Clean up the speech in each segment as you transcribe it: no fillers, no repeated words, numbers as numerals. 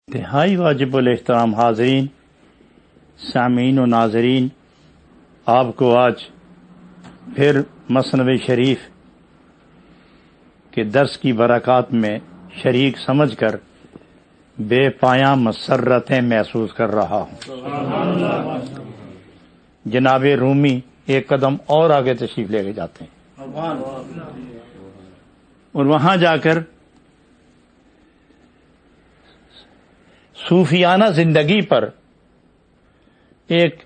انتہائی واجب الاحترام حاضرین، سامعین و ناظرین، آپ کو آج پھر مثنوی شریف کے درس کی برکات میں شریک سمجھ کر بے پایاں مسرتیں محسوس کر رہا ہوں۔ جناب رومی ایک قدم اور آگے تشریف لے کے جاتے ہیں اور وہاں جا کر صوفیانہ زندگی پر ایک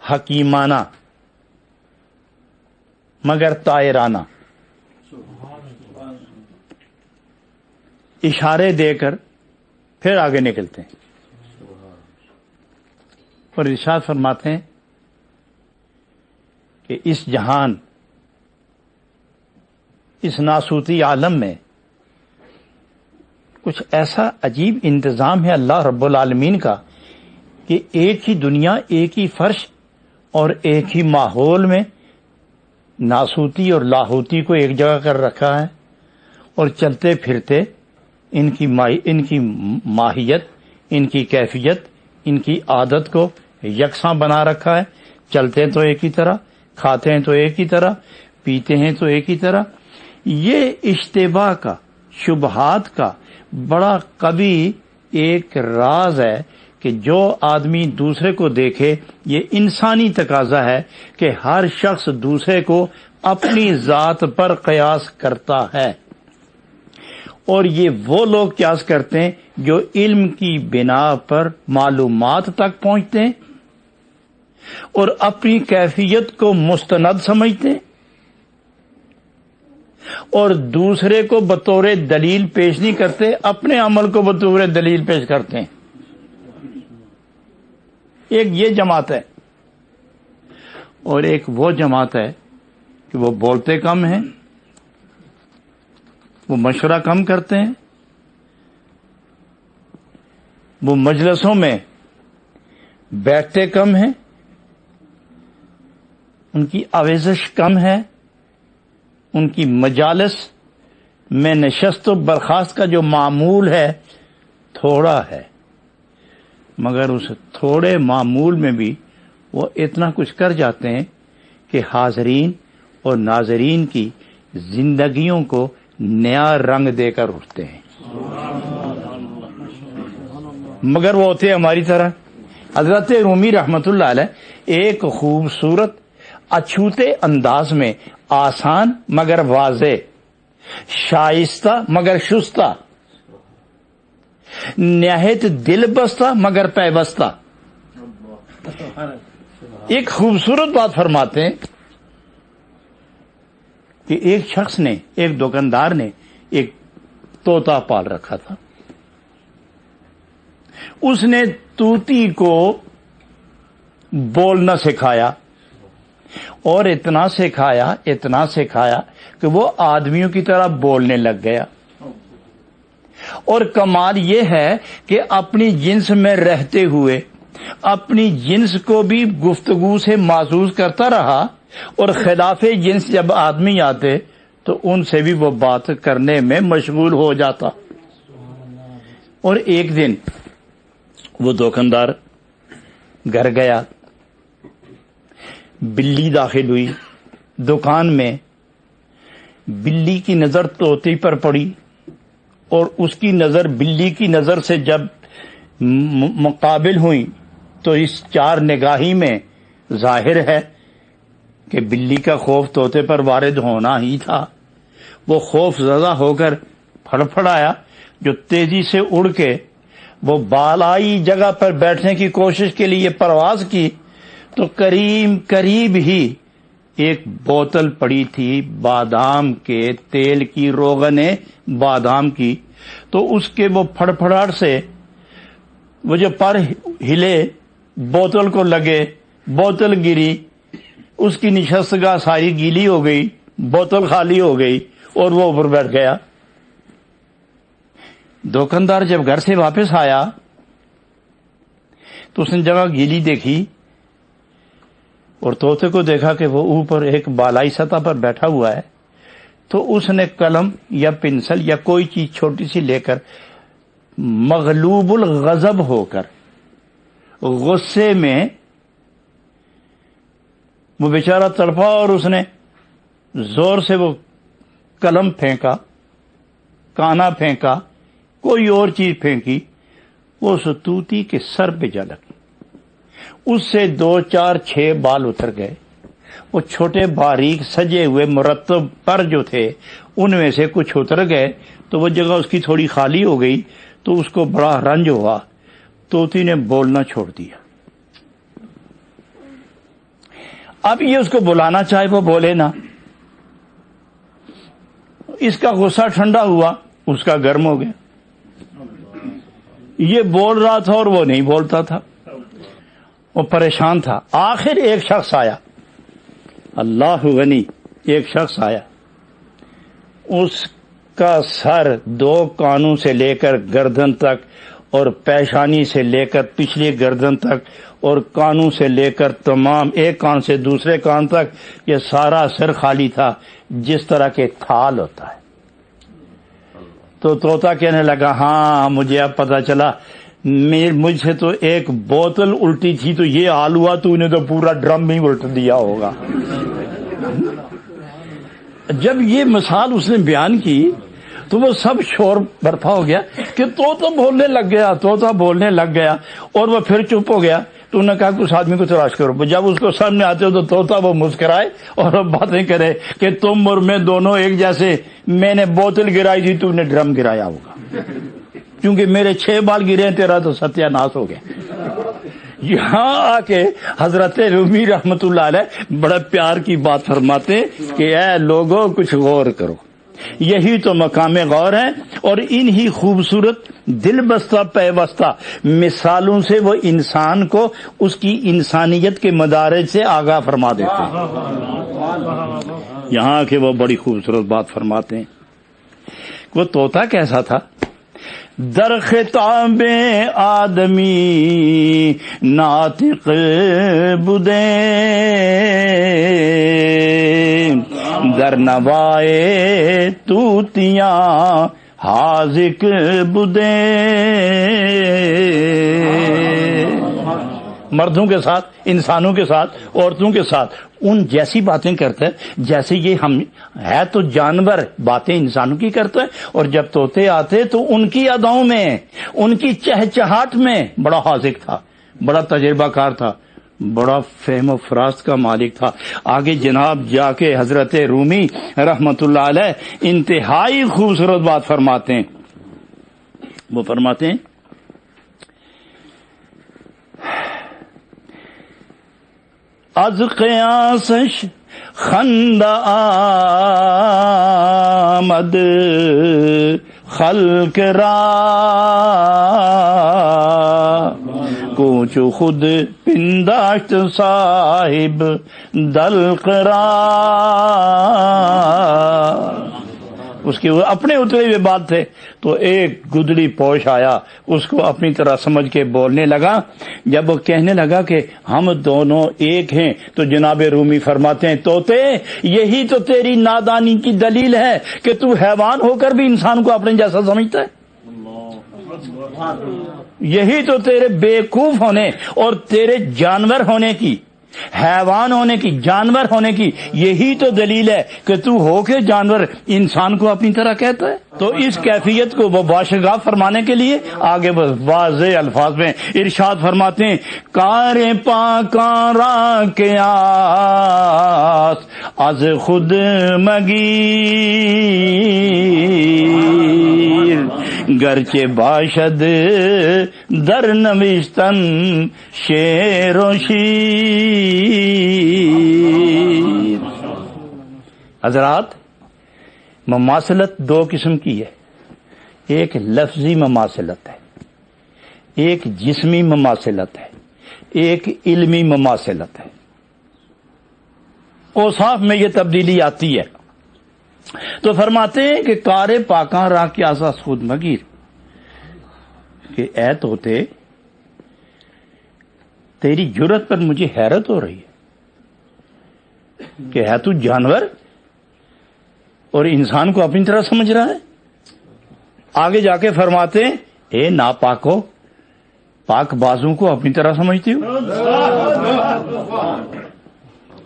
حکیمانہ مگر طائرانہ اشارے دے کر پھر آگے نکلتے ہیں اور ارشاد فرماتے ہیں کہ اس جہان، اس ناسوتی عالم میں کچھ ایسا عجیب انتظام ہے اللہ رب العالمین کا کہ ایک ہی دنیا، ایک ہی فرش اور ایک ہی ماحول میں ناسوتی اور لاہوتی کو ایک جگہ کر رکھا ہے، اور چلتے پھرتے ان کی ماہیت، ان کی کیفیت، ان کی عادت کو یکساں بنا رکھا ہے۔ چلتے ہیں تو ایک ہی طرح، کھاتے ہیں تو ایک ہی طرح، پیتے ہیں تو ایک ہی طرح۔ یہ اشتباہ کا، شبہات کا بڑا قوی ایک راز ہے کہ جو آدمی دوسرے کو دیکھے، یہ انسانی تقاضا ہے کہ ہر شخص دوسرے کو اپنی ذات پر قیاس کرتا ہے، اور یہ وہ لوگ قیاس کرتے ہیں جو علم کی بنا پر معلومات تک پہنچتے ہیں اور اپنی کیفیت کو مستند سمجھتے ہیں اور دوسرے کو بطور دلیل پیش نہیں کرتے، اپنے عمل کو بطور دلیل پیش کرتے ہیں۔ ایک یہ جماعت ہے، اور ایک وہ جماعت ہے کہ وہ بولتے کم ہیں، وہ مشورہ کم کرتے ہیں، وہ مجلسوں میں بیٹھتے کم ہیں، ان کی آویزش کم ہے، ان کی مجالس میں نشست و برخاست کا جو معمول ہے تھوڑا ہے، مگر اس تھوڑے معمول میں بھی وہ اتنا کچھ کر جاتے ہیں کہ حاضرین اور ناظرین کی زندگیوں کو نیا رنگ دے کر اٹھتے ہیں۔ مگر وہ ہوتے ہماری طرح۔ حضرت رومی رحمت اللہ علیہ ایک خوبصورت اچھوتے انداز میں آسان مگر واضح، شائستہ مگر شستہ، نہایت دل بستہ مگر پیوستہ، ایک خوبصورت بات فرماتے ہیں کہ ایک شخص نے، ایک دکاندار نے ایک طوطا پال رکھا تھا۔ اس نے طوطی کو بولنا سکھایا اور اتنا سکھایا کہ وہ آدمیوں کی طرح بولنے لگ گیا، اور کمال یہ ہے کہ اپنی جنس میں رہتے ہوئے اپنی جنس کو بھی گفتگو سے محظوظ کرتا رہا، اور خلاف جنس جب آدمی آتے تو ان سے بھی وہ بات کرنے میں مشغول ہو جاتا۔ اور ایک دن وہ دکاندار گھر گیا، بلی داخل ہوئی دکان میں، بلی کی نظر طوطی پر پڑی، اور اس کی نظر بلی کی نظر سے جب مقابل ہوئی تو اس چار نگاہی میں ظاہر ہے کہ بلی کا خوف طوطے پر وارد ہونا ہی تھا۔ وہ خوف زدہ ہو کر پھڑپھڑایا، جو تیزی سے اڑ کے وہ بالائی جگہ پر بیٹھنے کی کوشش کے لیے پرواز کی تو قریب ہی ایک بوتل پڑی تھی بادام کے تیل کی، روغن بادام کی، تو اس کے وہ پھڑپھڑاہٹ سے وہ جو پر ہلے، بوتل کو لگے، بوتل گری، اس کی نشستگاہ ساری گیلی ہو گئی، بوتل خالی ہو گئی اور وہ اوپر بیٹھ گیا۔ دکاندار جب گھر سے واپس آیا تو اس نے جگہ گیلی دیکھی اور طوطے کو دیکھا کہ وہ اوپر ایک بالائی سطح پر بیٹھا ہوا ہے، تو اس نے قلم یا پنسل یا کوئی چیز چھوٹی سی لے کر مغلوب الغضب ہو کر غصے میں وہ بیچارہ تڑپا اور اس نے زور سے وہ قلم پھینکا، کانا پھینکا، کوئی اور چیز پھینکی، وہ اس طوطی کے سر پہ جا لگی، اس سے 2 4 6 بال اتر گئے، وہ چھوٹے باریک سجے ہوئے مرتب پر جو تھے ان میں سے کچھ اتر گئے، تو وہ جگہ اس کی تھوڑی خالی ہو گئی، تو اس کو بڑا رنج ہوا، طوطی نے بولنا چھوڑ دیا۔ اب یہ اس کو بلانا چاہے وہ بولے نہ، اس کا غصہ ٹھنڈا ہوا، اس کا گرم ہو گیا، یہ بول رہا تھا اور وہ نہیں بولتا تھا، وہ پریشان تھا۔ آخر ایک شخص آیا، اللہ غنی، ایک شخص آیا، اس کا سر 2 کانوں سے لے کر گردن تک اور پیشانی سے لے کر پچھلی گردن تک اور کانوں سے لے کر تمام ایک کان سے دوسرے کان تک یہ سارا سر خالی تھا، جس طرح کے تھال ہوتا ہے۔ تو طوطا کہنے لگا ہاں مجھے اب پتہ چلا، مجھ سے تو ایک بوتل الٹی تھی تو یہ حال ہوا، تو نے تو پورا ڈرم ہی الٹ دیا ہوگا۔ جب یہ مثال اس نے بیان کی تو وہ سب شور برپا ہو گیا کہ طوطا بولنے لگ گیا، طوطا بولنے لگ گیا، اور وہ پھر چپ ہو گیا۔ تو انہوں نے کہا کہ اس آدمی کو تلاش کرو۔ جب اس کو سامنے آتے ہو تو طوطا وہ مسکرائے اور وہ باتیں کرے کہ تم اور میں دونوں ایک جیسے، میں نے بوتل گرائی تھی، تو نے ڈرم گرایا ہوگا، کیونکہ میرے 6 بال گرے ہیں، تیرا تو ستیہ ناش ہو گیا۔ یہاں آ کے حضرت رومی رحمت اللہ علیہ بڑا پیار کی بات فرماتے کہ اے لوگوں کچھ غور کرو، یہی تو مقام غور ہے، اور انہی خوبصورت دل بستہ پیوستہ مثالوں سے وہ انسان کو اس کی انسانیت کے مدارج سے آگاہ فرما دیتے ہیں۔ یہاں کے وہ بڑی خوبصورت بات فرماتے ہیں۔ وہ طوطا کیسا تھا؟ در خطاب آدمی ناطق بدے، در نوائے طوطیاں حاذق بدے۔ مردوں کے ساتھ، انسانوں کے ساتھ، عورتوں کے ساتھ ان جیسی باتیں کرتا ہے جیسے یہ ہم ہے تو جانور باتیں انسانوں کی کرتا ہے، اور جب طوطے آتے تو ان کی اداؤں میں، ان کی چہچہاٹ میں بڑا حاذق تھا، بڑا تجربہ کار تھا، بڑا فہم و فراست کا مالک تھا۔ آگے جناب جا کے حضرت رومی رحمت اللہ علیہ انتہائی خوبصورت بات فرماتے ہیں۔ وہ فرماتے ہیں از قیاسش خندہ آمد خلق را، کوچ خود پنداشت صاحب دلق را۔ اس کے اپنے اترے ہوئے بات تھے تو ایک گدڑی پوش آیا، اس کو اپنی طرح سمجھ کے بولنے لگا۔ جب وہ کہنے لگا کہ ہم دونوں ایک ہیں تو جناب رومی فرماتے ہیں طوطے یہی تو تیری نادانی کی دلیل ہے کہ تو حیوان ہو کر بھی انسان کو اپنے جیسا سمجھتا ہے، یہی تو تیرے بیوقوف ہونے اور تیرے جانور ہونے کی، حیوان ہونے کی، جانور ہونے کی یہی تو دلیل ہے کہ تو ہو کے جانور انسان کو اپنی طرح کہتا ہے۔ تو اس کیفیت کو وہ باشگاہ فرمانے کے لیے آگے واضح الفاظ میں ارشاد فرماتے ہیں کار پاکاں را کے آس از خود مگیر، گرچہ باشد در نوشتن شعر و شیر۔ حضرات مماثلت 2 قسم کی ہے، ایک لفظی مماثلت ہے، ایک جسمی مماثلت ہے، ایک علمی مماثلت ہے۔ اوصاف میں یہ تبدیلی آتی ہے۔ تو فرماتے ہیں کہ کار پاکاں راہ کی آساس خود مگیر، کہ اے طوطے تیری جرت پر مجھے حیرت ہو رہی ہے کہ ہے تو جانور اور انسان کو اپنی طرح سمجھ رہا ہے۔ آگے جا کے فرماتے ہیں اے ناپاکو، پاک بازوں کو اپنی طرح سمجھتے ہو؟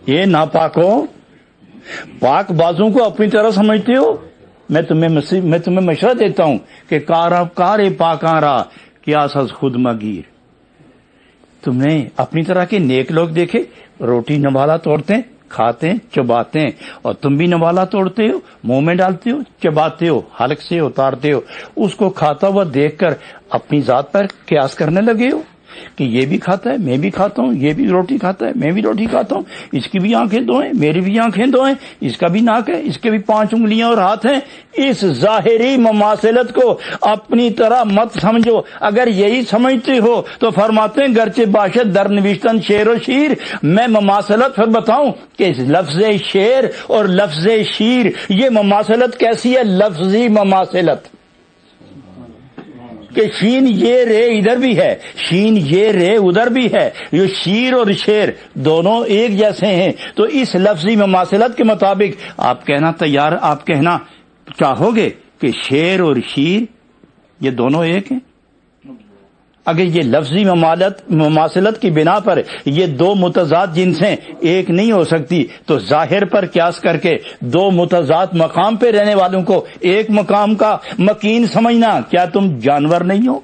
اے ناپاکو، پاک بازوں کو اپنی طرح سمجھتے ہو؟ میں تمہیں مشورہ دیتا ہوں کہ کار پاکاں را کیا سز خود مگیر. تم نے اپنی طرح کے نیک لوگ دیکھے، روٹی نوالا توڑتے ہیں، کھاتے ہیں، چباتے ہیں، اور تم بھی نوالا توڑتے ہو، منہ میں ڈالتے ہو، چباتے ہو، حلق سے اتارتے ہو. اس کو کھاتا ہوا دیکھ کر اپنی ذات پر قیاس کرنے لگے ہو کہ یہ بھی کھاتا ہے، میں بھی کھاتا ہوں، یہ بھی روٹی کھاتا ہے، میں بھی روٹی کھاتا ہوں، اس کی بھی آنکھیں دو ہیں، میری بھی آنکھیں دو ہیں، اس کا بھی ناک ہے، اس کے بھی 5 انگلیاں اور ہاتھ ہیں. اس ظاہری مماثلت کو اپنی طرح مت سمجھو. اگر یہی سمجھتے ہو تو فرماتے ہیں گرچہ باشد در نوشتن شعر و شیر، میں مماثلت پھر بتاؤں کہ لفظ شعر اور لفظ شیر یہ مماثلت کیسی ہے؟ لفظی مماثلت کہ شین یہ رے ادھر بھی ہے، شین یہ رے ادھر بھی ہے، یہ شیر اور شیر دونوں ایک جیسے ہیں. تو اس لفظی مماثلت کے مطابق آپ کہنا چاہو گے کہ شیر اور شیر یہ دونوں ایک ہیں. اگر یہ لفظی مماثلت کی بنا پر یہ 2 متضاد جنسیں ایک نہیں ہو سکتی تو ظاہر پر قیاس کر کے 2 متضاد مقام پہ رہنے والوں کو ایک مقام کا مکین سمجھنا، کیا تم جانور نہیں ہو؟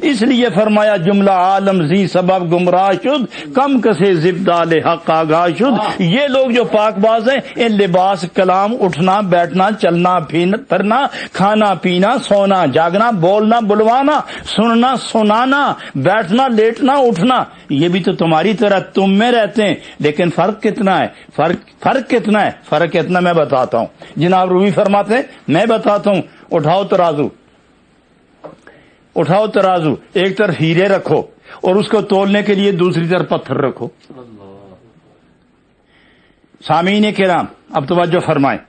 اس لیے فرمایا جملہ عالم زی سبب گمراہ شد، کم کسے زبدال حق آگاہ شد. یہ لوگ جو پاک باز ہیں، ان لباس کلام، اٹھنا بیٹھنا، چلنا پھرنا، کھانا پینا، سونا جاگنا، بولنا بلوانا، سننا سنانا، بیٹھنا لیٹنا اٹھنا، یہ بھی تو تمہاری طرح تم میں رہتے ہیں. لیکن فرق کتنا ہے؟ فرق کتنا ہے؟ فرق اتنا میں بتاتا ہوں. جناب رومی فرماتے ہیں، میں بتاتا ہوں، اٹھاؤ ترازو، ایک طرف ہیرے رکھو اور اس کو تولنے کے لیے دوسری طرف پتھر رکھو. سامعین کرام اب توجہ فرمائیں،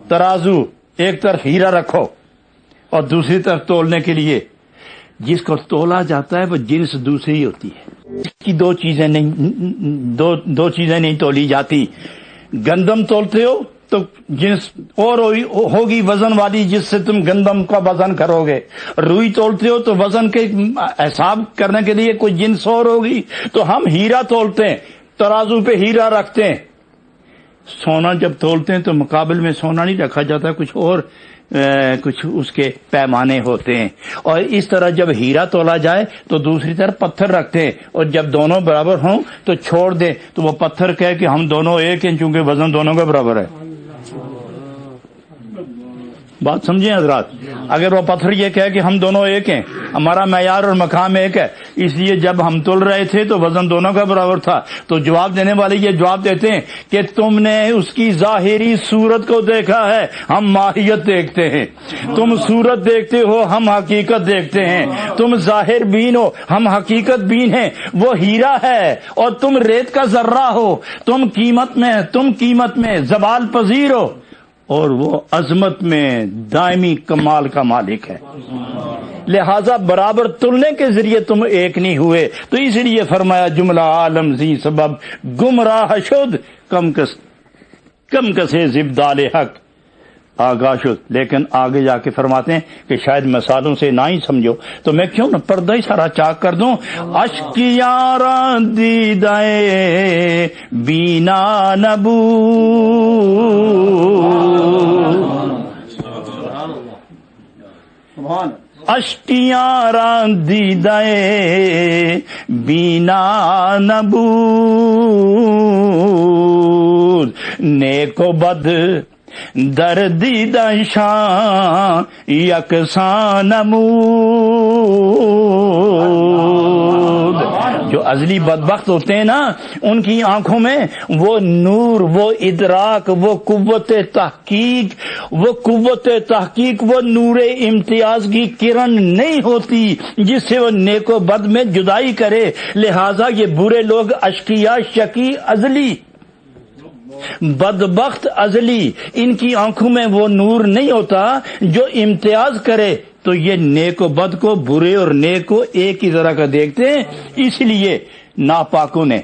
ترازو ایک طرف ہیرا رکھو اور دوسری طرف تولنے کے لیے جس کو تولا جاتا ہے وہ جنس دوسری ہوتی ہے. اس کی دو چیزیں نہیں تولی جاتی. گندم تولتے ہو تو جنس اور ہوگی وزن والی جس سے تم گندم کا وزن کرو گے. روئی تولتے ہو تو وزن کے حساب کرنے کے لیے کوئی جنس اور ہوگی. تو ہم ہیرا تولتے ہیں، ترازو پہ ہیرا رکھتے ہیں. سونا جب تولتے ہیں تو مقابل میں سونا نہیں رکھا جاتا، کچھ اس کے پیمانے ہوتے ہیں. اور اس طرح جب ہیرا تولا جائے تو دوسری طرف پتھر رکھتے ہیں، اور جب دونوں برابر ہوں تو چھوڑ دیں تو وہ پتھر کہے کہ ہم دونوں ایک ہیں، چونکہ وزن دونوں کا برابر ہے. بات سمجھیں حضرات؟ اگر وہ پتھر یہ کہے کہ ہم دونوں ایک ہیں، ہمارا معیار اور مقام ایک ہے، اس لیے جب ہم تل رہے تھے تو وزن دونوں کا برابر تھا، تو جواب دینے والے یہ جواب دیتے ہیں کہ تم نے اس کی ظاہری صورت کو دیکھا ہے، ہم ماہیت دیکھتے ہیں. تم صورت دیکھتے ہو، ہم حقیقت دیکھتے ہیں. تم ظاہر بین ہو، ہم حقیقت بین ہیں. وہ ہیرا ہے اور تم ریت کا ذرہ ہو. تم قیمت میں زوال پذیر ہو اور وہ عظمت میں دائمی کمال کا مالک ہے. لہذا برابر تلنے کے ذریعے تم ایک نہیں ہوئے. تو اس لیے فرمایا جملہ عالم زی سبب گمراہ شد، کم کسے زبدال حق آگاہ شد. لیکن آگے جا کے فرماتے ہیں کہ شاید مثالوں سے نہ ہی سمجھو تو میں کیوں نہ پردہ ہی سارا چاک کر دوں. اشکیاراں دیدائے بینا نبو، اشکیاراں دیدائے بینا نبود، نیک و بد در دیدہ شان یکساں نمود. جو ازلی بدبخت ہوتے ہیں نا، ان کی آنکھوں میں وہ نور، وہ ادراک، وہ قوت تحقیق، وہ نور امتیاز کی کرن نہیں ہوتی جس سے وہ نیک و بد میں جدائی کرے. لہذا یہ برے لوگ اشقیا، شقی، ازلی، بدبخت ازلی، ان کی آنکھوں میں وہ نور نہیں ہوتا جو امتیاز کرے. تو یہ نیک و بد کو، برے اور نیک کو ایک ہی طرح کا دیکھتے ہیں. اس لیے ناپاکوں نے،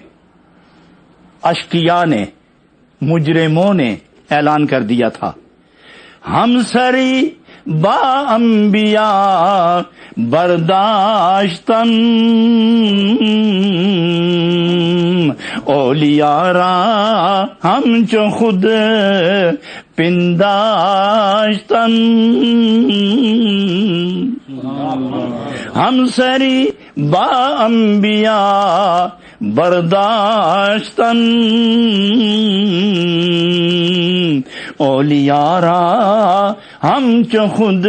اشقیاء نے، مجرموں نے اعلان کر دیا تھا، ہم سری با انبیاء برداشتن، اولیاء را ہمچو خود پنداشتن، ہم سری با انبیاء برداشتن، اولیاء را ہمچو خود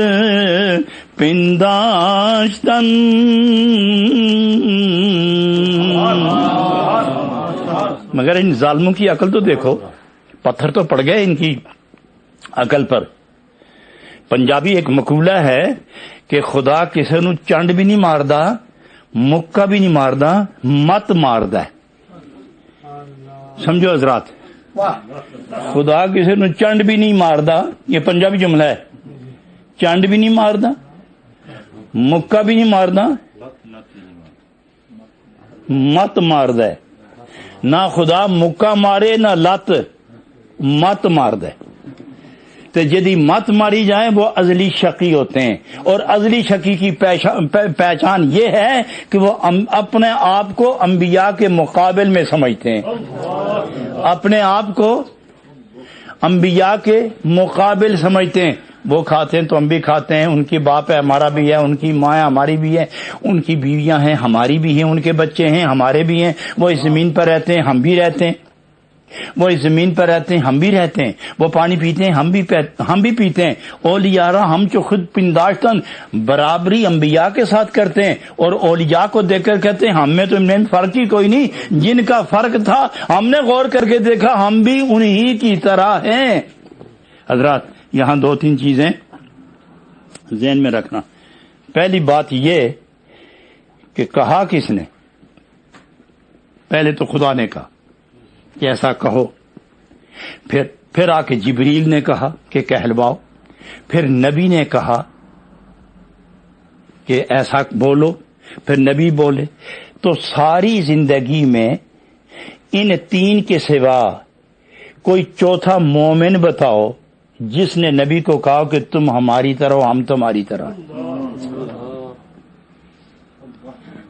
پنداشتن۔ مگر ان ظالموں کی عقل تو دیکھو، پتھر تو پڑ گئے ان کی عقل پر۔ پنجابی ایک مقولہ ہے کہ خدا کسی نو چنڈ بھی نہیں ماردا، مکہ بھی نہیں ماردا، مت ماردا ہے۔ سمجھو حضرات، خدا کسی نو چنڈ بھی نہیں ماردا، یہ پنجابی جملہ ہے، چنڈ بھی نہیں ماردا، مکہ بھی نہیں ماردا، مت ماردا ہے۔ نہ خدا مکہ مارے نہ لت، مت ماردا ہے۔ تو جدی مت ماری جائے وہ ازلی شقی ہوتے ہیں، اور ازلی شقی کی پہچان یہ ہے کہ وہ اپنے آپ کو انبیاء کے مقابل میں سمجھتے ہیں، اپنے آپ کو انبیاء کے مقابل سمجھتے ہیں۔ وہ کھاتے ہیں تو ہم بھی کھاتے ہیں، ان کی باپ ہے ہمارا بھی ہے، ان کی ماں ہے ہماری بھی ہے، ان کی بیویاں ہیں ہماری بھی ہیں، ان کے بچے ہیں ہمارے بھی ہیں، وہ اس زمین پر رہتے ہیں ہم بھی رہتے ہیں، وہ اس زمین پر رہتے ہیں ہم بھی رہتے ہیں، وہ پانی پیتے ہیں ہم بھی پیتے ہیں۔ اولیاء ہم جو خود پنداشتن، برابری انبیاء کے ساتھ کرتے ہیں، اور اولیاء کو دیکھ کر کہتے ہیں ہم میں تو ان میں فرق ہی کوئی نہیں، جن کا فرق تھا ہم نے غور کر کے دیکھا ہم بھی انہی کی طرح ہیں۔ حضرات یہاں دو تین چیزیں ذہن میں رکھنا۔ پہلی بات یہ کہ کہا کس نے؟ پہلے تو خدا نے کہا کہ ایسا کہو، پھر آ کے جبریل نے کہا کہ کہلواؤ، پھر نبی نے کہا کہ ایسا بولو، پھر نبی بولے۔ تو ساری زندگی میں ان تین کے سوا کوئی چوتھا مومن بتاؤ جس نے نبی کو کہا کہ تم ہماری طرح ہو ہم تمہاری طرح۔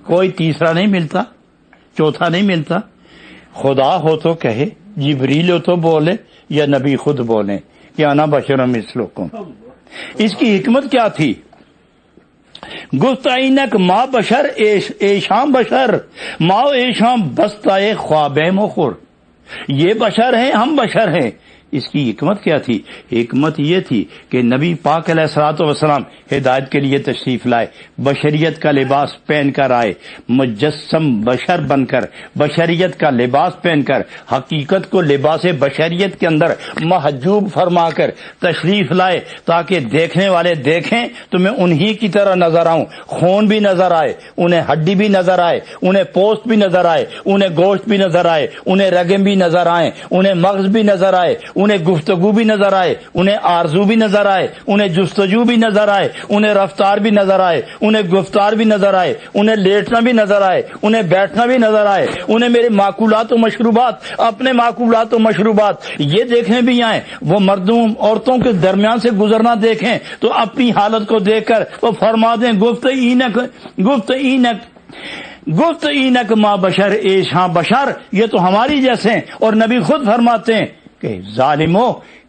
کوئی تیسرا نہیں ملتا، چوتھا نہیں ملتا۔ خدا ہو تو کہے، جبریل ہو تو بولے، یا نبی خود بولے کہ انا بشر مثلکم۔ اس کی حکمت کیا تھی؟ گفت اینک ما بشر ایشاں بشر، ما ایشاں بستائے خوابے مخور۔ یہ بشر ہیں ہم بشر ہیں۔ اس کی حکمت کیا تھی؟ حکمت یہ تھی کہ نبی پاک علیہ الصلوۃ والسلام ہدایت کے لیے تشریف لائے، بشریت کا لباس پہن کر آئے، مجسم بشر بن کر، بشریت کا لباس پہن کر، حقیقت کو لباس بشریت کے اندر محجوب فرما کر تشریف لائے، تاکہ دیکھنے والے دیکھیں تو میں انہی کی طرح نظر آؤں، خون بھی نظر آئے، انہیں ہڈی بھی نظر آئے، انہیں پوست بھی نظر آئے، انہیں گوشت بھی نظر آئے، انہیں رگیں بھی نظر آئیں، انہیں مغز بھی نظر آئے، انہیں گفتگو بھی نظر آئے، انہیں آرزو بھی نظر آئے، انہیں جستجو بھی نظر آئے، انہیں رفتار بھی نظر آئے، انہیں گفتار بھی نظر آئے، انہیں لیٹنا بھی نظر آئے، انہیں بیٹھنا بھی نظر آئے، انہیں میرے معقولات و مشروبات، اپنے معقولات و مشروبات یہ دیکھنے بھی آئیں۔ وہ مردوں عورتوں کے درمیان سے گزرنا دیکھیں تو اپنی حالت کو دیکھ کر وہ فرما دیں گفت اینک ما بشر ایشاں بشر، یہ تو ہماری جیسے ہیں۔ اور نبی خود فرماتے ہیں کہ ظالمو،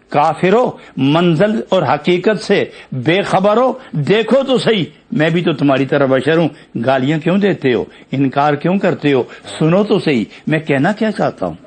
کافرو، منزل اور حقیقت سے بے خبر ہو، دیکھو تو صحیح، میں بھی تو تمہاری طرح بشر ہوں، گالیاں کیوں دیتے ہو، انکار کیوں کرتے ہو، سنو تو صحیح میں کہنا کیا چاہتا ہوں،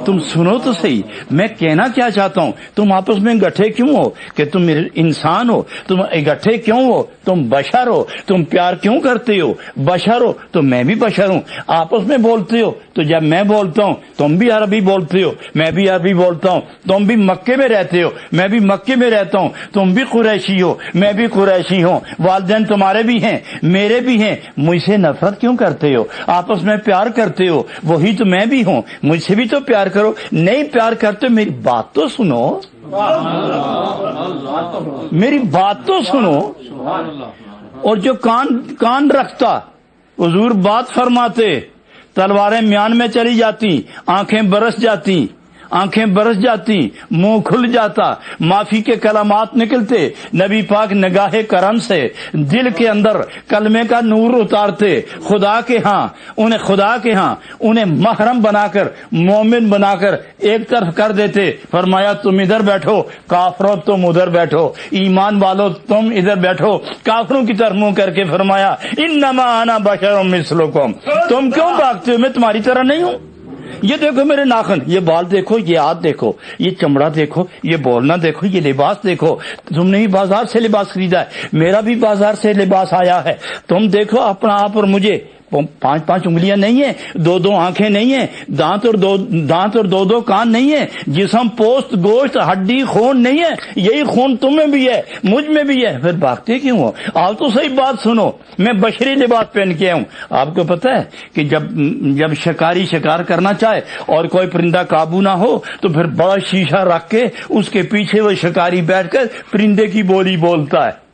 تم سنو تو صحیح میں کہنا کیا چاہتا ہوں۔ تم آپس میں گٹھے کیوں ہو کہ تم انسان ہو، تم گٹھے کیوں ہو، تم بشر ہو، تم پیار کیوں کرتے ہو، بشر ہو تو میں بھی بشر ہوں، آپس میں بولتے ہو تو جب میں بولتا ہوں تم بھی عربی بولتے ہو، میں بھی عربی بولتا ہوں، تم بھی مکے میں رہتے ہو، میں بھی مکے میں رہتا ہوں، تم بھی قریشی ہو، میں بھی قریشی ہوں، والدین تمہارے بھی ہیں میرے بھی ہیں، مجھ سے نفرت کیوں کرتے ہو، آپس میں پیار کرتے ہو، وہی تو میں بھی ہوں، مجھ سے بھی تو پیار کرو۔ نہیں پیار کرتے میری بات تو سنو، میری بات تو سنو۔ اور جو کان رکھتا، حضور بات فرماتے، تلواریں میان میں چلی جاتی، آنکھیں برس جاتی، آنکھیں برس جاتی، منہ کھل جاتا، معافی کے کلمات نکلتے، نبی پاک نگاہ کرم سے دل کے اندر کلمے کا نور اتارتے، خدا کے ہاں انہیں محرم بنا کر، مومن بنا کر ایک طرف کر دیتے۔ فرمایا تم ادھر بیٹھو، کافروں تم ادھر بیٹھو، ایمان والو تم ادھر بیٹھو، کافروں کی طرف منہ کر کے فرمایا انما انا بشر مثلکم، تم کیوں بھاگتے ہو، میں تمہاری طرح نہیں ہوں؟ یہ دیکھو میرے ناخن، یہ بال دیکھو، یہ ہاتھ دیکھو، یہ چمڑا دیکھو، یہ بولنا دیکھو، یہ لباس دیکھو، تم نے بھی بازار سے لباس خریدا ہے، میرا بھی بازار سے لباس آیا ہے، تم دیکھو اپنا آپ اور مجھے، 5 انگلیاں نہیں ہیں، 2 آنکھیں نہیں ہیں، دانت اور 2 کان نہیں ہیں، جسم پوست گوشت ہڈی خون نہیں ہے، یہی خون تم میں بھی ہے مجھ میں بھی ہے، پھر بھاگتے کیوں ہو؟ آپ تو صحیح بات سنو، میں بشری لباس پہن کے ہوں۔ آپ کو پتہ ہے کہ جب شکاری شکار کرنا چاہے اور کوئی پرندہ قابو نہ ہو تو پھر بڑا شیشہ رکھ کے اس کے پیچھے وہ شکاری بیٹھ کر پرندے کی بولی بولتا ہے،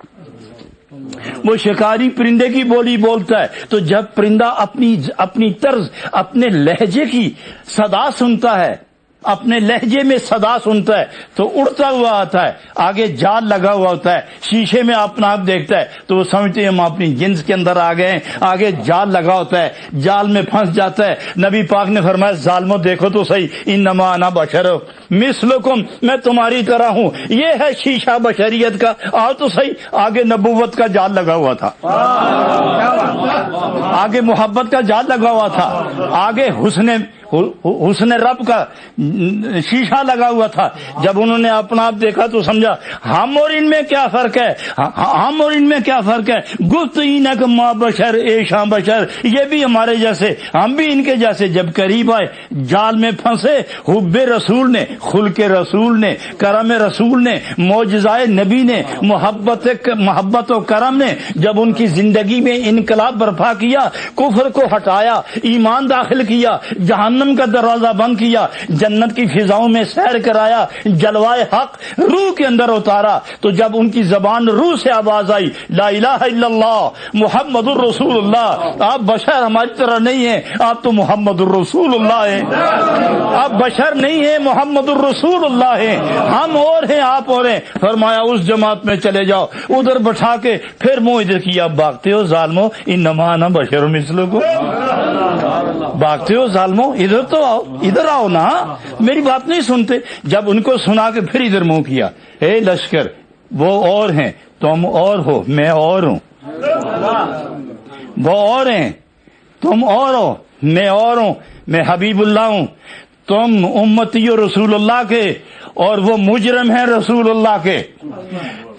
وہ شکاری پرندے کی بولی بولتا ہے۔ تو جب پرندہ اپنی طرز، اپنے لہجے کی صدا سنتا ہے، اپنے لہجے میں صدا سنتا ہے تو اڑتا ہوا آتا ہے، آگے جال لگا ہوا ہوتا ہے، شیشے میں اپنا آپ دیکھتا ہے تو وہ سمجھتے ہیں ہم اپنی جنس کے اندر آ گئے ہیں، آگے جال لگا ہوتا ہے، جال میں پھنس جاتا ہے۔ نبی پاک نے فرمایا ظالمو دیکھو تو صحیح، انما انا بشر مثلکم، میں تمہاری طرح ہوں، یہ ہے شیشہ بشریت کا، آؤ تو صحیح۔ آگے نبوت کا جال لگا ہوا تھا، آگے محبت کا جال لگا ہوا تھا، آگے حسن رب کا شیشہ لگا ہوا تھا۔ جب انہوں نے اپنا آپ دیکھا تو سمجھا ہم اور ان میں کیا فرق ہے، ہم اور ان میں کیا فرق ہے، گفت اینک ما بشر ایشاں بشر، یہ بھی ہمارے جیسے، ہم بھی ان کے جیسے۔ جب قریب آئے جال میں پھنسے، حب رسول نے، خلق رسول نے، کرم رسول نے، معجزائے نبی نے، محبت و کرم نے جب ان کی زندگی میں انقلاب برپا کیا، کفر کو ہٹایا، ایمان داخل کیا، جہنم کا دروازہ بند کیا، جنت کی فضاؤں میں سیر کرایا، جلوائے حق روح کے اندر اتارا، تو جب ان کی زبان روح سے آواز آئی لا الہ الا اللہ محمد الرسول اللہ، آپ بشر ہماری طرح نہیں ہیں، آپ تو محمد الرسول اللہ ہیں، آپ بشر نہیں ہیں، محمد الرسول اللہ ہیں، ہم اور ہیں آپ اور ہیں۔ فرمایا اس جماعت میں چلے جاؤ، ادھر بٹھا کے پھر منہ ادھر کیا، بھاگتے ہو ظالمو انما انا بشر مثلکم، بھاگتے ہو ظالمو، ادھر تو آؤ، ادھر آؤ نا، میری بات نہیں سنتے۔ جب ان کو سنا کے پھر ادھر منہ کیا، اے لشکر وہ اور ہیں، تم اور ہو، میں اور ہوں، وہ اور ہیں، تم اور ہو، میں اور ہوں، میں حبیب اللہ ہوں، تم امتی ہو رسول اللہ کے اور وہ مجرم ہیں رسول اللہ کے،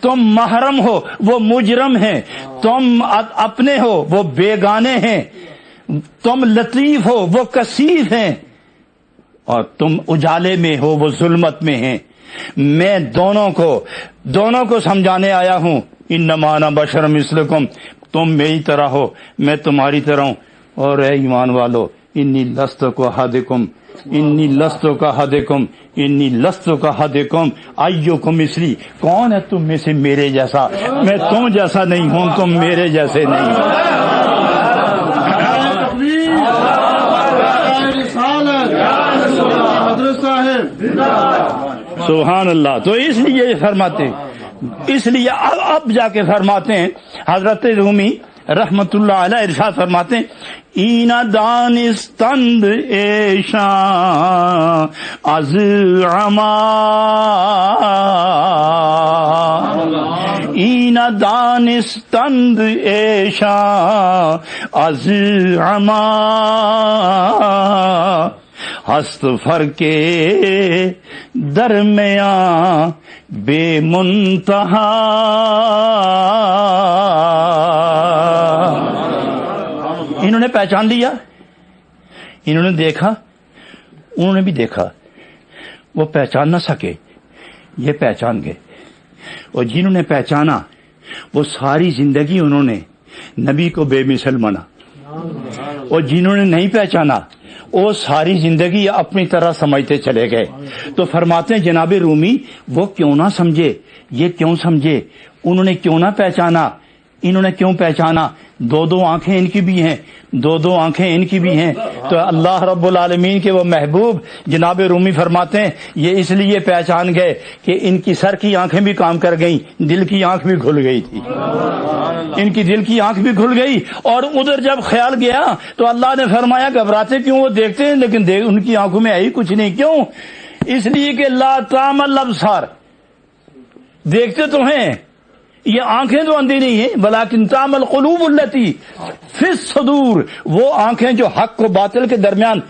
تم محرم ہو وہ مجرم ہیں، تم اپنے ہو وہ بیگانے ہیں، تم لطیف ہو وہ کثیف ہیں، اور تم اجالے میں ہو وہ ظلمت میں ہیں۔ میں دونوں کو سمجھانے آیا ہوں، انما انا بشر مثلکم، تم میری طرح ہو، میں تمہاری طرح ہوں، اور اے ایمان والو انی لست کاحدکم، انی لست کاحدکم، انی لست کاحدکم ایکم مثلی، کون ہے تم میں سے میرے جیسا؟ میں تم جیسا نہیں ہوں، تم میرے جیسے نہیں ہو۔ سبحان اللہ۔ تو اس لیے فرماتے، اس لیے اب جا کے فرماتے ہیں حضرت رومی رحمت اللہ علیہ ارشاد فرماتے ہیں اینا دانستند ایشاں از عما، اینا دانستند ایشاں از عما، ہست فرق درمیان بے منتہا، انہوں نے پہچان لیا، انہوں نے دیکھا، انہوں نے بھی دیکھا، وہ پہچان نہ سکے، یہ پہچان گئے، اور جنہوں نے پہچانا وہ ساری زندگی انہوں نے نبی کو بے مثل مانا، اور جنہوں نے نہیں پہچانا وہ ساری زندگی اپنی طرح سمجھتے چلے گئے۔ تو فرماتے ہیں جناب رومی وہ کیوں نہ سمجھے، یہ کیوں سمجھے، انہوں نے کیوں نہ پہچانا، انہوں نے کیوں پہچانا؟ دو دو آنکھیں ان کی بھی ہیں، دو دو آنکھیں ان کی بھی ہیں. تو اللہ رب العالمین کے وہ محبوب جناب رومی فرماتے ہیں یہ اس لیے پہچان گئے کہ ان کی سر کی آنکھیں بھی کام کر گئیں، دل کی آنکھ بھی کھل گئی تھی، ان کی دل کی آنکھ بھی کھل گئی. اور ادھر جب خیال گیا تو اللہ نے فرمایا گھبراتے کیوں؟ وہ دیکھتے ہیں لیکن ان کی آنکھوں میں ہے ہی کچھ نہیں. کیوں؟ اس لیے کہ لا تعمل الابصار، دیکھتے تو ہیں، یہ آنکھیں تو اندھی نہیں ہیں، ولیکن تعمل القلوب التی فی الصدور، وہ آنکھیں جو حق و باطل کے درمیان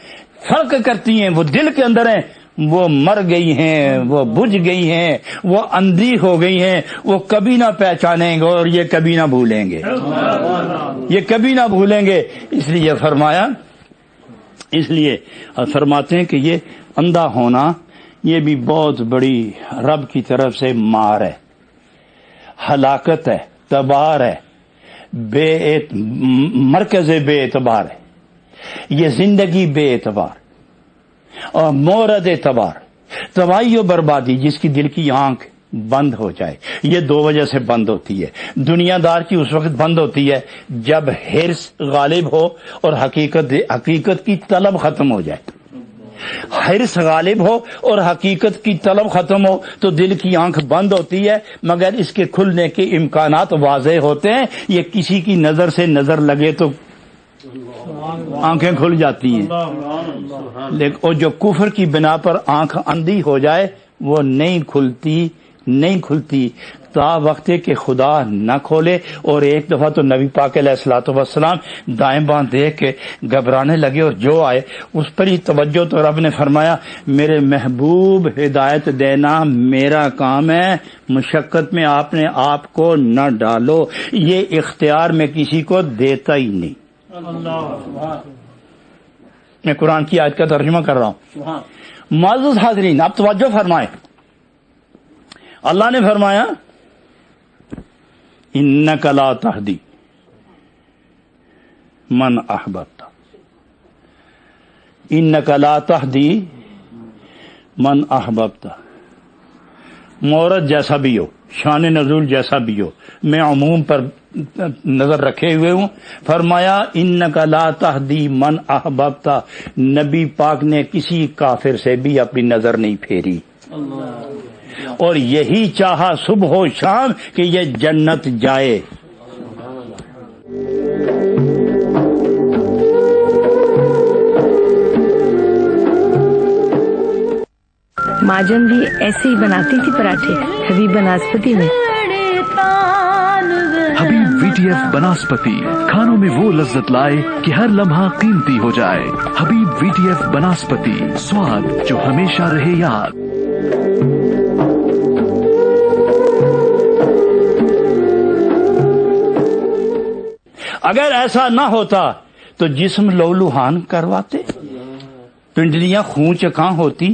فرق کرتی ہیں، وہ دل کے اندر ہیں، وہ مر گئی ہیں، وہ بجھ گئی ہیں، وہ اندھی ہو گئی ہیں، وہ کبھی نہ پہچانیں گے اور یہ کبھی نہ بھولیں گے، یہ کبھی نہ بھولیں گے. اس لیے فرمایا، اس لیے فرماتے ہیں کہ یہ اندھا ہونا یہ بھی بہت بڑی رب کی طرف سے مار ہے، ہلاکت ہے، تبار ہے، مرکز بے اعتبار ہے. یہ زندگی بے اعتبار اور مورد اعتبار، تباہی و بربادی. جس کی دل کی آنکھ بند ہو جائے، یہ دو وجہ سے بند ہوتی ہے. دنیا دار کی اس وقت بند ہوتی ہے جب حرص غالب ہو اور حقیقت کی طلب ختم ہو جائے. حرص غالب ہو اور حقیقت کی طلب ختم ہو تو دل کی آنکھ بند ہوتی ہے، مگر اس کے کھلنے کے امکانات واضح ہوتے ہیں. یہ کسی کی نظر سے نظر لگے تو آنکھیں کھل جاتی ہیں، لیکن اور جو کفر کی بنا پر آنکھ اندھی ہو جائے وہ نہیں کھلتی تا وقت کہ خدا نہ کھولے. اور ایک دفعہ تو نبی پاک علیہ الصلوۃ والسلام دائیں بائیں دیکھ کے گھبرانے لگے اور جو آئے اس پر ہی توجہ. تو رب نے فرمایا میرے محبوب ہدایت دینا میرا کام ہے، مشقت میں آپ نے آپ کو نہ ڈالو، یہ اختیار میں کسی کو دیتا ہی نہیں. میں قرآن کی آیت کا ترجمہ کر رہا ہوں. معزز حاضرین آپ توجہ فرمائیں، اللہ نے فرمایا انک لا تہدی من احببت، انک لا تہدی من احببت. مورد جیسا بھی ہو، شان نزول جیسا بھی ہو، میں عموم پر نظر رکھے ہوئے ہوں. فرمایا انک لا تہدی من احببت، نبی پاک نے کسی کافر سے بھی اپنی نظر نہیں پھیری اور یہی چاہا صبح و شام کہ یہ جنت جائے. ماجن بھی ایسے ہی بناتی تھی پراٹھے حبیب بناسپتی میں. حبیب VTF بناسپتی کھانوں میں وہ لذت لائے کہ ہر لمحہ قیمتی ہو جائے. حبیب VTF بناسپتی، سواد جو ہمیشہ رہے یاد. اگر ایسا نہ ہوتا تو جسم لہولہان کرواتے، پنڈلیاں خون چکاں ہوتی،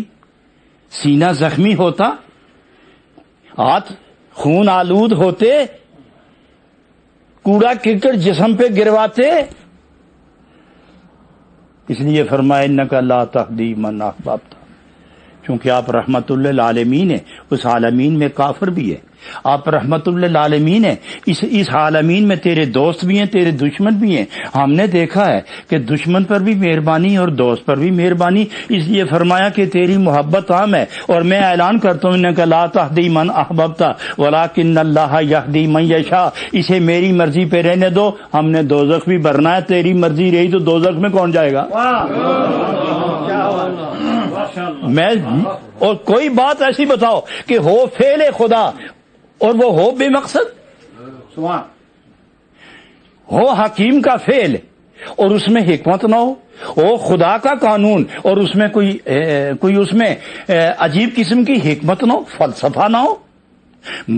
سینہ زخمی ہوتا، ہاتھ خون آلود ہوتے، کوڑا کرکٹ جسم پہ گرواتے. اس لیے فرمایا انک لا تہدی من احببت، چونکہ آپ رحمت للعالمین ہیں. اس عالمین میں کافر بھی ہے، آپ رحمت للعالمین ہیں. اس عالمین میں تیرے دوست بھی ہیں، تیرے دشمن بھی ہیں. ہم نے دیکھا ہے کہ دشمن پر بھی مہربانی اور دوست پر بھی مہربانی. اس لیے فرمایا کہ تیری محبت عام ہے اور میں اعلان کرتا ہوں انک لا تہدی من احببت ولکن اللہ یہدی من یشاء. اسے میری مرضی پہ رہنے دو، ہم نے دوزخ بھی بھرنا ہے. تیری مرضی رہی تو دوزخ میں کون جائے گا؟ میں اور کوئی بات ایسی بتاؤ کہ ہو فعل خدا اور وہ ہو بے مقصد، ہو حکیم کا فعل اور اس میں حکمت نہ ہو خدا کا قانون اور اس میں کوئی اس میں عجیب قسم کی حکمت نہ ہو، فلسفہ نہ ہو،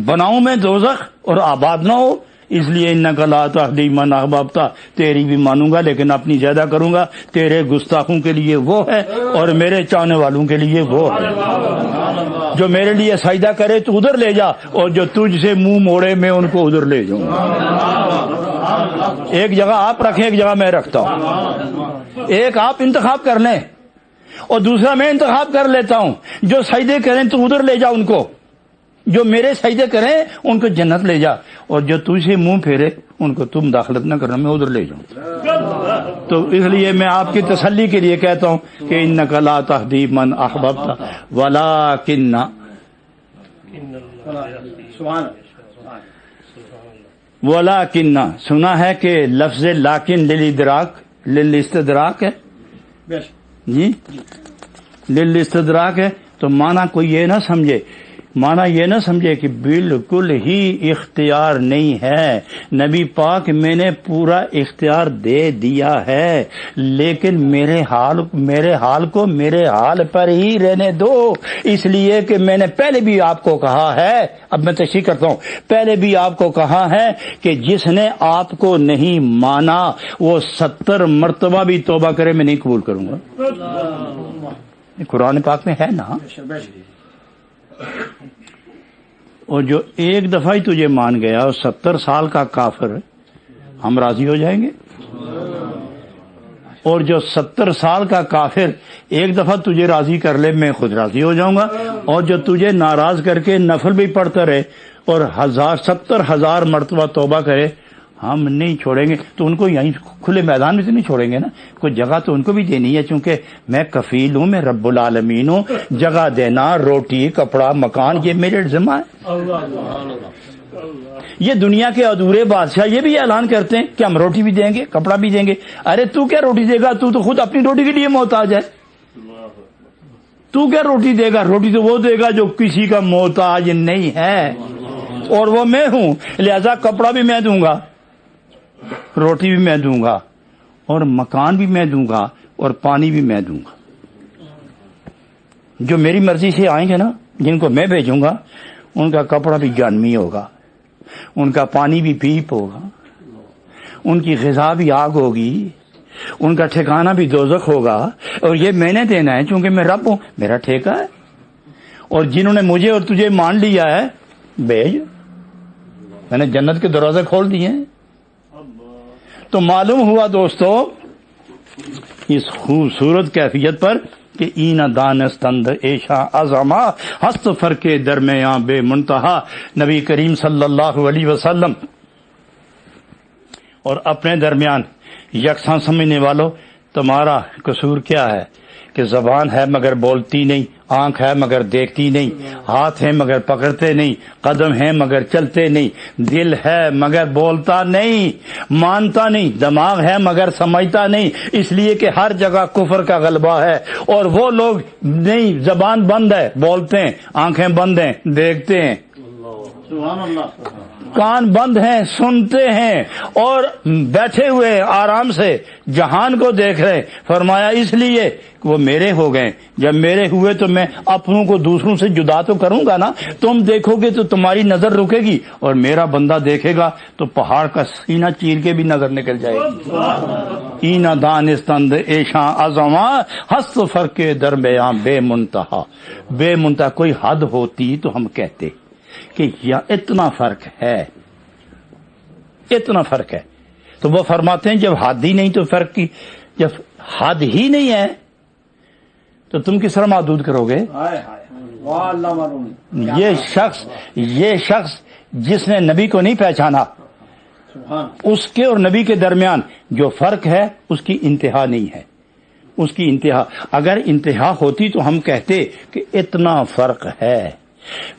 بناؤں میں دوزخ اور آباد نہ ہو. اس لیے انک لا تہدی من احببت، تیری بھی مانوں گا لیکن اپنی زیادہ کروں گا. تیرے گستاخوں کے لیے وہ ہے اور میرے چاہنے والوں کے لیے وہ ہے. جو میرے لیے سجدہ کرے تو ادھر لے جا اور جو تجھ سے منہ موڑے میں ان کو ادھر لے جاؤں. ایک جگہ آپ رکھیں، ایک جگہ میں رکھتا ہوں. ایک آپ انتخاب کر لیں اور دوسرا میں انتخاب کر لیتا ہوں. جو سجدے کریں تو ادھر لے جا ان کو، جو میرے سجدے کریں ان کو جنت لے جا، اور جو تجھ سے منہ پھیرے ان کو تم داخلت نہ کرنا، میں ادھر لے جاؤں۔ تو اس لیے میں آپ کی تسلی کے لیے کہتا ہوں کہ انک لا تہدی من احببت ولکن سنا ہے کہ لفظ لیکن للاستدراک ہے جی، للاستدراک ہے، تو معنی کوئی یہ نہ سمجھے کہ بالکل ہی اختیار نہیں ہے۔ نبی پاک میں نے پورا اختیار دے دیا ہے، لیکن میرے حال کو میرے حال پر ہی رہنے دو، اس لیے کہ میں نے پہلے بھی آپ کو کہا ہے، اب میں تشریح کرتا ہوں، پہلے بھی آپ کو کہا ہے کہ جس نے آپ کو نہیں مانا وہ 70 مرتبہ بھی توبہ کرے میں نہیں قبول کروں گا۔ قرآن پاک میں ہے نا۔ اور جو ایک دفعہ ہی تجھے مان گیا اور 70 سال کا کافر، ہم راضی ہو جائیں گے؟ اور جو 70 سال کا کافر ایک دفعہ تجھے راضی کر لے میں خود راضی ہو جاؤں گا، اور جو تجھے ناراض کر کے نفل بھی پڑھتا رہے اور 70,000 مرتبہ توبہ کرے، ہم نہیں چھوڑیں گے۔ تو ان کو یہیں کھلے میدان میں سے نہیں چھوڑیں گے نا، کوئی جگہ تو ان کو بھی دینی ہے، چونکہ میں کفیل ہوں، میں رب العالمین ہوں، جگہ دینا، روٹی، کپڑا، مکان، یہ میرے ذمہ ہے۔ یہ دنیا کے ادھورے بادشاہ یہ بھی اعلان کرتے ہیں کہ ہم روٹی بھی دیں گے، کپڑا بھی دیں گے۔ ارے تو کیا روٹی دے گا؟ تو خود اپنی روٹی کے لیے محتاج ہے۔ تو کیا روٹی دے گا؟ روٹی تو وہ دے گا جو کسی کا محتاج نہیں ہے، اور وہ میں ہوں، لہذا کپڑا بھی میں دوں گا، روٹی بھی میں دوں گا، اور مکان بھی میں دوں گا، اور پانی بھی میں دوں گا۔ جو میری مرضی سے آئیں گے نا، جن کو میں بھیجوں گا، ان کا کپڑا بھی جہنمی ہوگا، ان کا پانی بھی پیپ ہوگا، ان کی غذا بھی آگ ہوگی، ان کا ٹھکانہ بھی دوزخ ہوگا، اور یہ میں نے دینا ہے چونکہ میں رب ہوں، میرا ٹھیکہ ہے۔ اور جنہوں نے مجھے اور تجھے مان لیا ہے، بھیج، میں نے جنت کے دروازے کھول دیے ہیں۔ تو معلوم ہوا دوستو اس خوبصورت کیفیت پر کہ این دانستند ایشا عظما ہست فرق درمیاں بے منتہا، نبی کریم صلی اللہ علیہ وسلم اور اپنے درمیان یکساں سمجھنے والوں، تمہارا قصور کیا ہے کہ زبان ہے مگر بولتی نہیں، آنکھ ہے مگر دیکھتی نہیں، ہاتھ ہے مگر پکڑتے نہیں، قدم ہے مگر چلتے نہیں، دل ہے مگر بولتا نہیں، مانتا نہیں، دماغ ہے مگر سمجھتا نہیں، اس لیے کہ ہر جگہ کفر کا غلبہ ہے۔ اور وہ لوگ نہیں، زبان بند ہے، بولتے ہیں، آنکھیں بند ہیں، دیکھتے ہیں، سبحان اللہ، کان بند ہیں، سنتے ہیں، اور بیٹھے ہوئے آرام سے جہان کو دیکھ رہے۔ فرمایا اس لیے کہ وہ میرے ہو گئے، جب میرے ہوئے تو میں اپنوں کو دوسروں سے جدا تو کروں گا نا۔ تم دیکھو گے تو تمہاری نظر رکے گی، اور میرا بندہ دیکھے گا تو پہاڑ کا سینہ چیر کے بھی نظر نکل جائے گی۔ اینا دانستند ایشاں عظما ہست فرق درمیاں بے منتہا، بے منتہا، کوئی حد ہوتی تو ہم کہتے کہ اتنا فرق ہے، اتنا فرق ہے۔ تو وہ فرماتے ہیں جب حد ہی نہیں تو فرق کی، جب حد ہی نہیں ہے تو تم کس طرح محدود کرو گے؟ یہ شخص جس نے نبی کو نہیں پہچانا، اس کے اور نبی کے درمیان جو فرق ہے اس کی انتہا نہیں ہے، اس کی انتہا، اگر انتہا ہوتی تو ہم کہتے کہ اتنا فرق ہے۔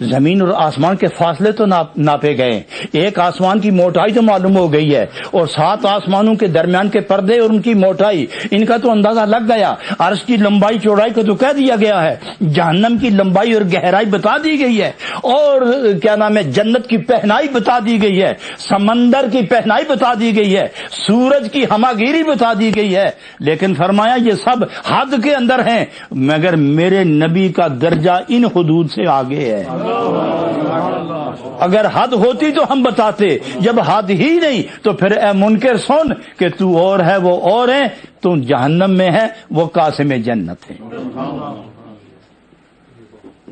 زمین اور آسمان کے فاصلے تو ناپے گئے، ایک آسمان کی موٹائی تو معلوم ہو گئی ہے، اور 7 آسمانوں کے درمیان کے پردے اور ان کی موٹائی، ان کا تو اندازہ لگ گیا۔ عرش کی لمبائی چوڑائی کو تو کہہ دیا گیا ہے، جہنم کی لمبائی اور گہرائی بتا دی گئی ہے، اور کیا نام ہے، جنت کی پہنائی بتا دی گئی ہے، سمندر کی پہنائی بتا دی گئی ہے، سورج کی ہماگیری بتا دی گئی ہے، لیکن فرمایا یہ سب حد کے اندر ہیں، مگر میرے نبی کا درجہ ان حدود سے آگے ہے۔ اگر حد ہوتی تو ہم بتاتے، جب حد ہی نہیں تو پھر اے منکر سن کہ تو اور ہے وہ اور ہے، تو جہنم میں ہے وہ قاسم جنت ہے۔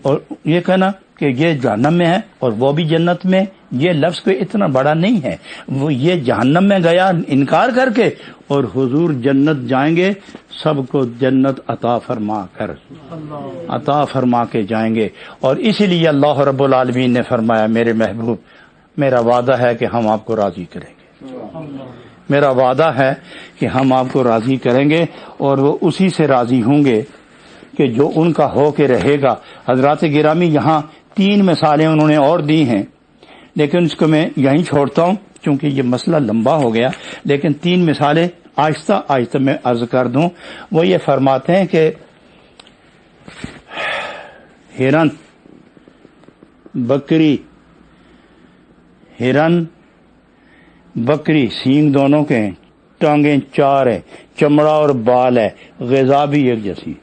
اور یہ کہنا کہ یہ جہنم میں ہے اور وہ بھی جنت میں، یہ لفظ کوئی اتنا بڑا نہیں ہے۔ وہ یہ جہنم میں گیا انکار کر کے، اور حضور جنت جائیں گے، سب کو جنت عطا فرما کے جائیں گے۔ اور اسی لیے اللہ رب العالمین نے فرمایا میرے محبوب، میرا وعدہ ہے کہ ہم آپ کو راضی کریں گے۔ میرا وعدہ ہے کہ ہم آپ کو راضی کریں گے اور وہ اسی سے راضی ہوں گے کہ جو ان کا ہو کے رہے گا۔ حضرات گرامی، یہاں 3 مثالیں انہوں نے اور دی ہیں، لیکن اس کو میں یہیں چھوڑتا ہوں چونکہ یہ مسئلہ لمبا ہو گیا، لیکن 3 مثالیں آہستہ آہستہ میں عرض کر دوں۔ وہ یہ فرماتے ہیں کہ ہرن، بکری، ہرن بکری سینگ دونوں کے ہیں، ٹانگیں 4 ہیں، چمڑا اور بال ہے، غذا بھی ایک جیسی،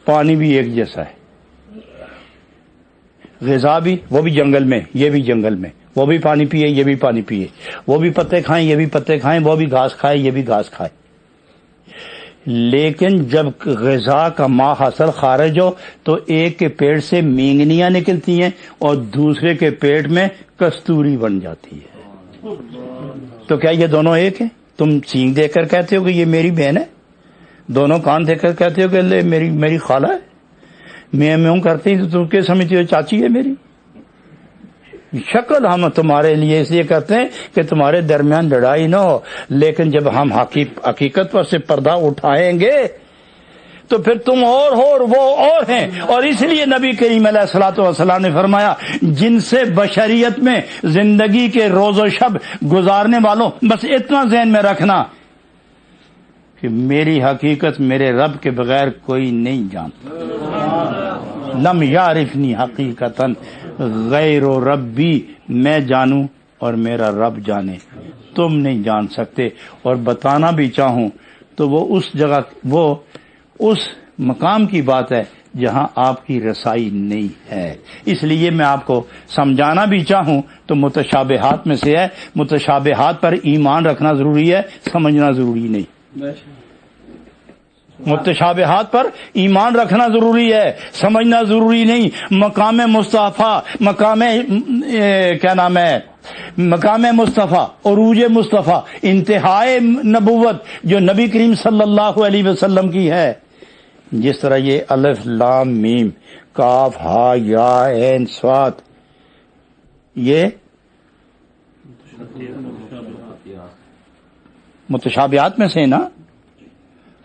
پانی بھی ایک جیسا ہے، غذا بھی، وہ بھی جنگل میں، یہ بھی جنگل میں، وہ بھی پانی پیے یہ بھی پانی پیے، وہ بھی پتے کھائیں یہ بھی پتے کھائیں، وہ بھی گھاس کھائے یہ بھی گھاس کھائے۔ لیکن جب غذا کا ماں حاصل خارج ہو تو ایک کے پیٹ سے مینگنیاں نکلتی ہیں اور دوسرے کے پیٹ میں کستوری بن جاتی ہے۔ تو کیا یہ دونوں ایک ہیں؟ تم سینگ دیکھ کر کہتے ہو کہ یہ میری بہن ہے، دونوں کان دیکھ کر کہتے ہو کہ لے میری خالہ ہے، میں کرتی تو تم کیا سمجھتی ہو چاچی ہے میری؟ شکل ہم تمہارے لیے اس لیے کرتے ہیں کہ تمہارے درمیان لڑائی نہ ہو، لیکن جب ہم حقیقت پر سے پردہ اٹھائیں گے تو پھر تم اور ہو اور وہ اور ہیں۔ اور اس لیے نبی کریم علیہ الصلوۃ والسلام نے فرمایا، جن سے بشریت میں زندگی کے روز و شب گزارنے والوں، بس اتنا ذہن میں رکھنا کہ میری حقیقت میرے رب کے بغیر کوئی نہیں جانتا۔ لم یعرفنی حقیقتا غیر ربی، میں جانوں اور میرا رب جانے، تم نہیں جان سکتے۔ اور بتانا بھی چاہوں تو وہ اس جگہ، وہ اس مقام کی بات ہے جہاں آپ کی رسائی نہیں ہے۔ اس لیے میں آپ کو سمجھانا بھی چاہوں تو متشابہات میں سے ہے، متشابہات پر ایمان رکھنا ضروری ہے، سمجھنا ضروری نہیں۔ متشابہات پر ایمان رکھنا ضروری ہے، سمجھنا ضروری نہیں۔ مقام مصطفیٰ، مقام مصطفیٰ، عروج مصطفیٰ، انتہائے نبوت جو نبی کریم صلی اللہ علیہ وسلم کی ہے، جس طرح یہ الف لام میم کاف ہا یا عین صاد، یہ متشابہات میں سے نا،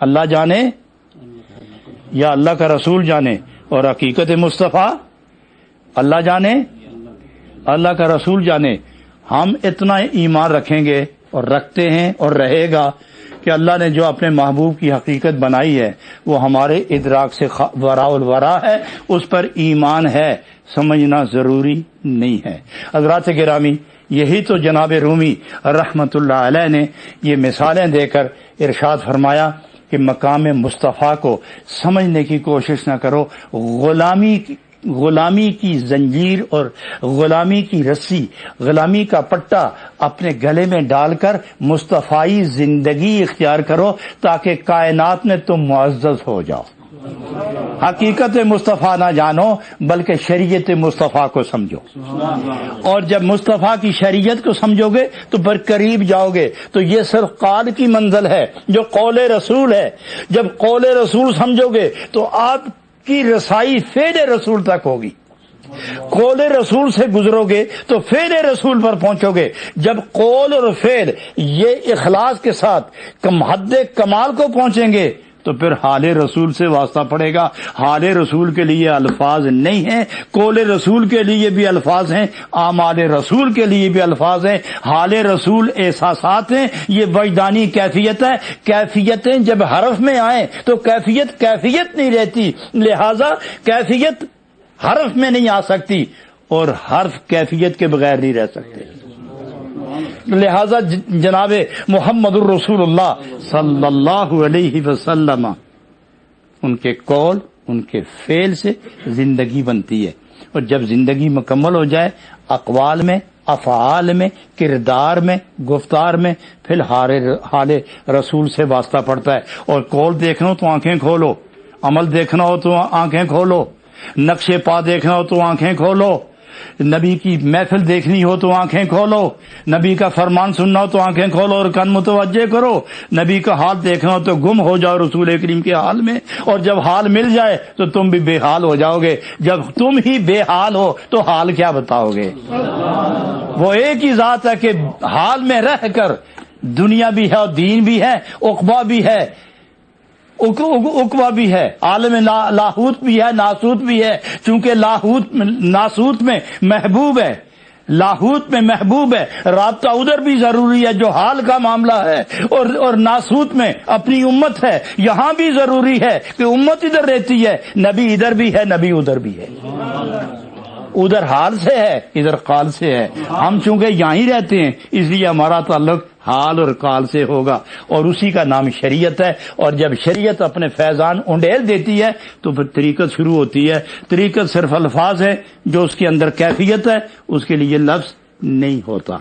اللہ جانے یا اللہ کا رسول جانے، اور حقیقت مصطفیٰ اللہ جانے اللہ کا رسول جانے۔ ہم اتنا ایمان رکھیں گے اور رکھتے ہیں اور رہے گا کہ اللہ نے جو اپنے محبوب کی حقیقت بنائی ہے وہ ہمارے ادراک سے وراء الورا ہے، اس پر ایمان ہے، سمجھنا ضروری نہیں ہے۔ حضرات گرامی، یہی تو جناب رومی رحمت اللہ علیہ نے یہ مثالیں دے کر ارشاد فرمایا کہ مقام مصطفیٰ کو سمجھنے کی کوشش نہ کرو، غلامی کی زنجیر اور غلامی کی رسی، غلامی کا پٹا اپنے گلے میں ڈال کر مصطفائی زندگی اختیار کرو تاکہ کائنات میں تم معزز ہو جاؤ۔ حقیقت مصطفیٰ نہ جانو بلکہ شریعت مصطفیٰ کو سمجھو، اور جب مصطفیٰ کی شریعت کو سمجھو گے تو پھر قریب جاؤ گے۔ تو یہ صرف قال کی منزل ہے جو قول رسول ہے۔ جب قول رسول سمجھو گے تو آپ کی رسائی فعل رسول تک ہوگی۔ قول رسول سے گزرو گے تو فعل رسول پر پہنچو گے۔ جب قول اور فعل یہ اخلاص کے ساتھ حد کمال کو پہنچیں گے تو پھر حال رسول سے واسطہ پڑے گا۔ حال رسول کے لیے الفاظ نہیں ہیں، قول رسول کے لیے بھی الفاظ ہیں، اعمال رسول کے لیے بھی الفاظ ہیں۔ حال رسول احساسات ہیں، یہ وجدانی کیفیت ہے۔ کیفیتیں جب حرف میں آئیں تو کیفیت نہیں رہتی، لہذا کیفیت حرف میں نہیں آ سکتی اور حرف کیفیت کے بغیر نہیں رہ سکتے۔ لہذا جناب محمد الرسول اللہ صلی اللہ علیہ وسلم، ان کے قول ان کے فعل سے زندگی بنتی ہے، اور جب زندگی مکمل ہو جائے اقوال میں، افعال میں، کردار میں، گفتار میں، پھر حال رسول سے واسطہ پڑتا ہے۔ اور قول دیکھنا ہو تو آنکھیں کھولو، عمل دیکھنا ہو تو آنکھیں کھولو، نقش پا دیکھنا ہو تو آنکھیں کھولو، نبی کی محفل دیکھنی ہو تو آنکھیں کھولو، نبی کا فرمان سننا ہو تو آنکھیں کھولو اور کان متوجہ کرو، نبی کا حال دیکھنا ہو تو گم ہو جاؤ رسول کریم کے حال میں، اور جب حال مل جائے تو تم بھی بے حال ہو جاؤ گے، جب تم ہی بے حال ہو تو حال کیا بتاؤ گے؟ وہ ایک ہی ذات ہے کہ حال میں رہ کر دنیا بھی ہے اور دین بھی ہے، عقبہ بھی ہے، عقبہ بھی ہے، عالم لاہوت بھی ہے، ناسوت بھی ہے، چونکہ ناسوت میں محبوب ہے، لاہوت میں محبوب ہے، رابطہ ادھر بھی ضروری ہے جو حال کا معاملہ ہے، اور ناسوت میں اپنی امت ہے، یہاں بھی ضروری ہے کہ امت ادھر رہتی ہے، نبی ادھر بھی ہے، نبی ادھر بھی ہے، ادھر حال سے ہے، ادھر قال سے ہے، ہم چونکہ یہیں رہتے ہیں اس لیے ہمارا تعلق حال اور قال سے ہوگا، اور اسی کا نام شریعت ہے، اور جب شریعت اپنے فیضان انڈیل دیتی ہے تو پھر طریقت شروع ہوتی ہے، طریقت صرف الفاظ ہے، جو اس کے اندر کیفیت ہے اس کے لیے لفظ نہیں ہوتا،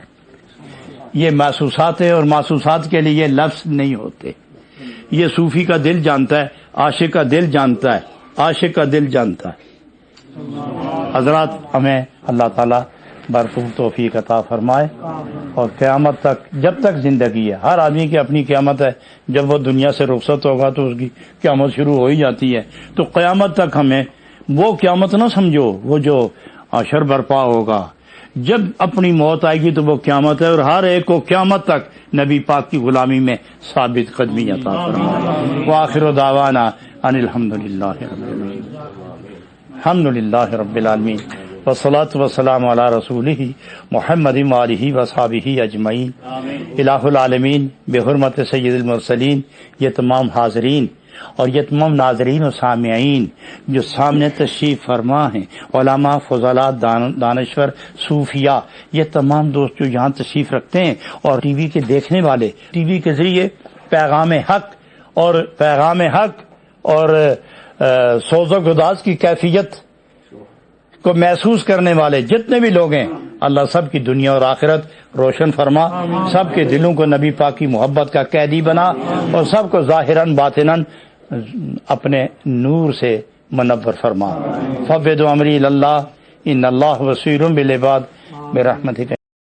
یہ محسوسات ہے اور محسوسات کے لیے لفظ نہیں ہوتے، یہ صوفی کا دل جانتا ہے، عاشق کا دل جانتا ہے، عاشق کا دل جانتا ہے۔ حضرات ہمیں اللہ تعالیٰ بھرپور توفیق عطا فرمائے، اور قیامت تک جب تک زندگی ہے، ہر آدمی کی اپنی قیامت ہے، جب وہ دنیا سے رخصت ہوگا تو اس کی قیامت شروع ہو ہی جاتی ہے، تو قیامت تک ہمیں وہ قیامت نہ سمجھو وہ جو حشر برپا ہوگا، جب اپنی موت آئے گی تو وہ قیامت ہے، اور ہر ایک کو قیامت تک نبی پاک کی غلامی میں ثابت قدمی عطا فرمائے۔ وآخر دعوانا ان الحمدللہ رب العالمین والصلاة والسلام علی رسولہ محمد وآلہ وصحبہ اجمعین۔ الہ العالمین بحرمت سید المرسلین، یہ تمام حاضرین اور یہ تمام ناظرین و سامعین جو سامنے تشریف فرما ہیں، علماء، فضلاء، دانشور، صوفیاء، یہ تمام دوست جو یہاں تشریف رکھتے ہیں، اور ٹی وی کے دیکھنے والے، ٹی وی کے ذریعے پیغام حق اور سوز و گداز کی کیفیت کو محسوس کرنے والے جتنے بھی لوگ ہیں، اللہ سب کی دنیا اور آخرت روشن فرما، سب کے دلوں کو نبی پاک کی محبت کا قیدی بنا، اور سب کو ظاہراً باطناً اپنے نور سے منور فرما۔ فوض امری الی اللہ ان اللہ بصیر بالعباد برحمتک۔